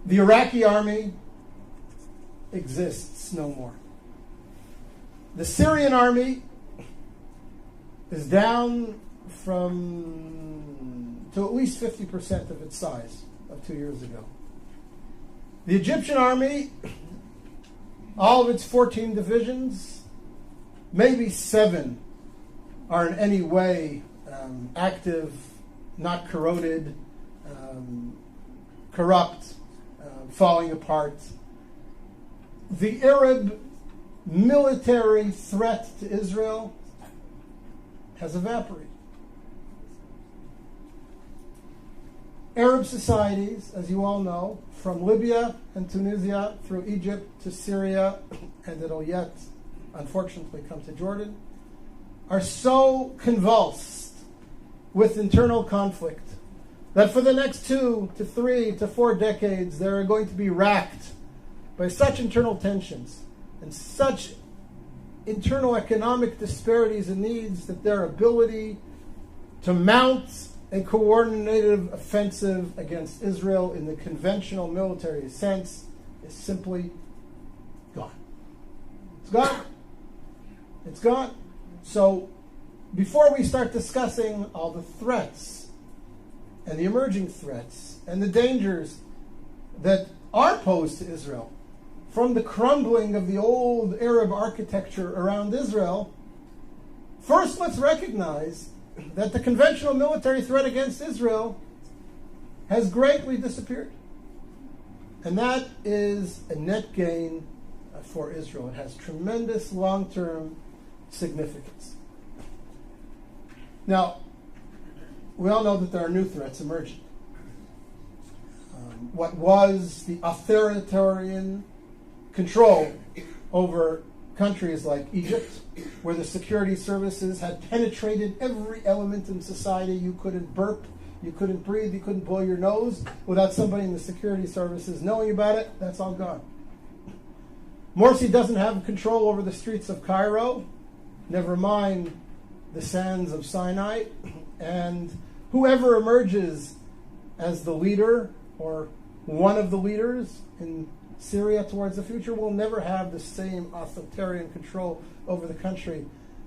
The Iraqi army exists no more. The Syrian army is down to at least 50% of its size of 2 years ago. The Egyptian army, all of its 14 divisions, maybe 7 are in any way active, not corroded, corrupt, falling apart. The Arab military threat to Israel has evaporated. Arab societies, as you all know, from Libya and Tunisia through Egypt to Syria, and it'll yet, unfortunately, come to Jordan, are so convulsed with internal conflict that for the next 2 to 3 to 4 decades, they're going to be racked by such internal tensions and such internal economic disparities and needs that their ability to mount a coordinated offensive against Israel in the conventional military sense is simply gone. It's gone. It's gone. So before we start discussing all the threats and the emerging threats and the dangers that are posed to Israel from the crumbling of the old Arab architecture around Israel, first let's recognize that the conventional military threat against Israel has greatly disappeared. And that is a net gain for Israel. It has tremendous long-term significance. Now, we all know that there are new threats emerging. What was the authoritarian control over countries like Egypt, where the security services had penetrated every element in society. You couldn't burp, you couldn't breathe, you couldn't blow your nose without somebody in the security services knowing about it. That's all gone. Morsi doesn't have control over the streets of Cairo, never mind the sands of Sinai, and whoever emerges as the leader or one of the leaders in Syria towards the future will never have the same authoritarian control over the country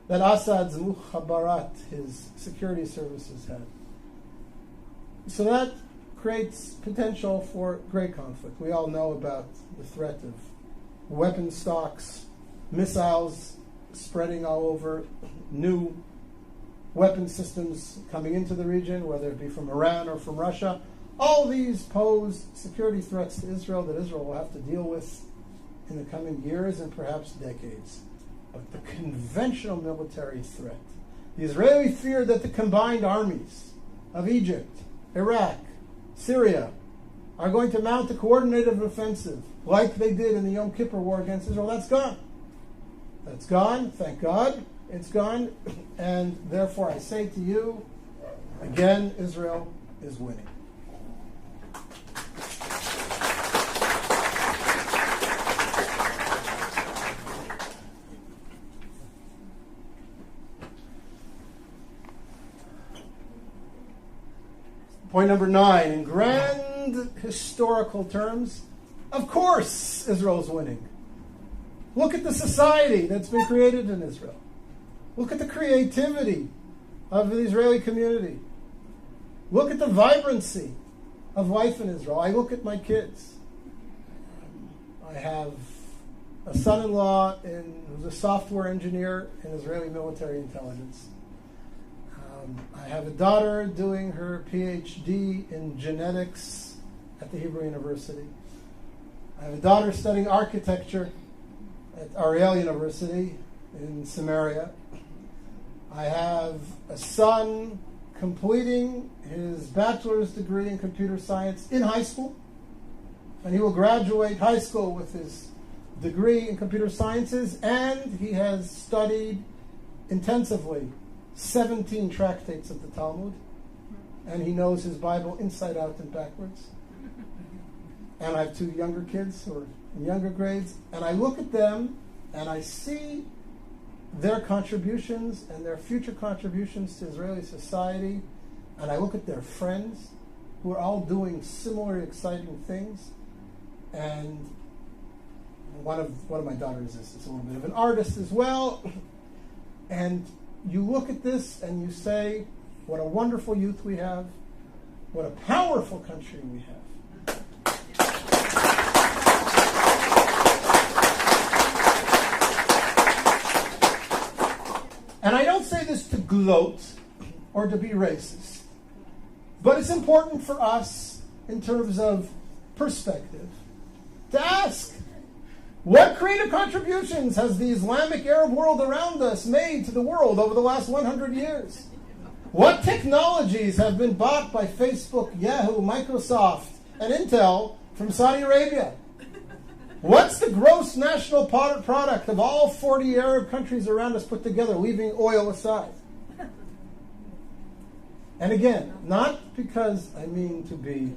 that Assad's mukhabarat, his security services, had. So that creates potential for great conflict. We all know about the threat of weapon stocks, missiles spreading all over, new weapon systems coming into the region, whether it be from Iran or from Russia. All these pose security threats to Israel that Israel will have to deal with in the coming years and perhaps decades. But the conventional military threat, the Israeli fear that the combined armies of Egypt, Iraq, Syria are going to mount a coordinated offensive like they did in the Yom Kippur War against Israel, that's gone. That's gone, thank God, it's gone. And therefore I say to you, again, Israel is winning. Point number 9, in grand historical terms, of course Israel's winning. Look at the society that's been created in Israel. Look at the creativity of the Israeli community. Look at the vibrancy of life in Israel. I look at my kids. I have a son-in-law who's a software engineer in Israeli military intelligence. I have a daughter doing her PhD in genetics at the Hebrew University. I have a daughter studying architecture at Ariel University in Samaria. I have a son completing his bachelor's degree in computer science in high school, and he will graduate high school with his degree in computer sciences, and he has studied intensively 17 tractates of the Talmud, and he knows his Bible inside out and backwards. And I have 2 younger kids who are in younger grades, and I look at them and I see their contributions and their future contributions to Israeli society, and I look at their friends who are all doing similar exciting things, And one of my daughters is a little bit of an artist as well. And you look at this and you say, what a wonderful youth we have. What a powerful country we have. And I don't say this to gloat or to be racist, but it's important for us in terms of perspective to ask, what creative contributions has the Islamic Arab world around us made to the world over the last 100 years? What technologies have been bought by Facebook, Yahoo, Microsoft, and Intel from Saudi Arabia? What's the gross national product of all 40 Arab countries around us put together, leaving oil aside? And again, not because I mean to be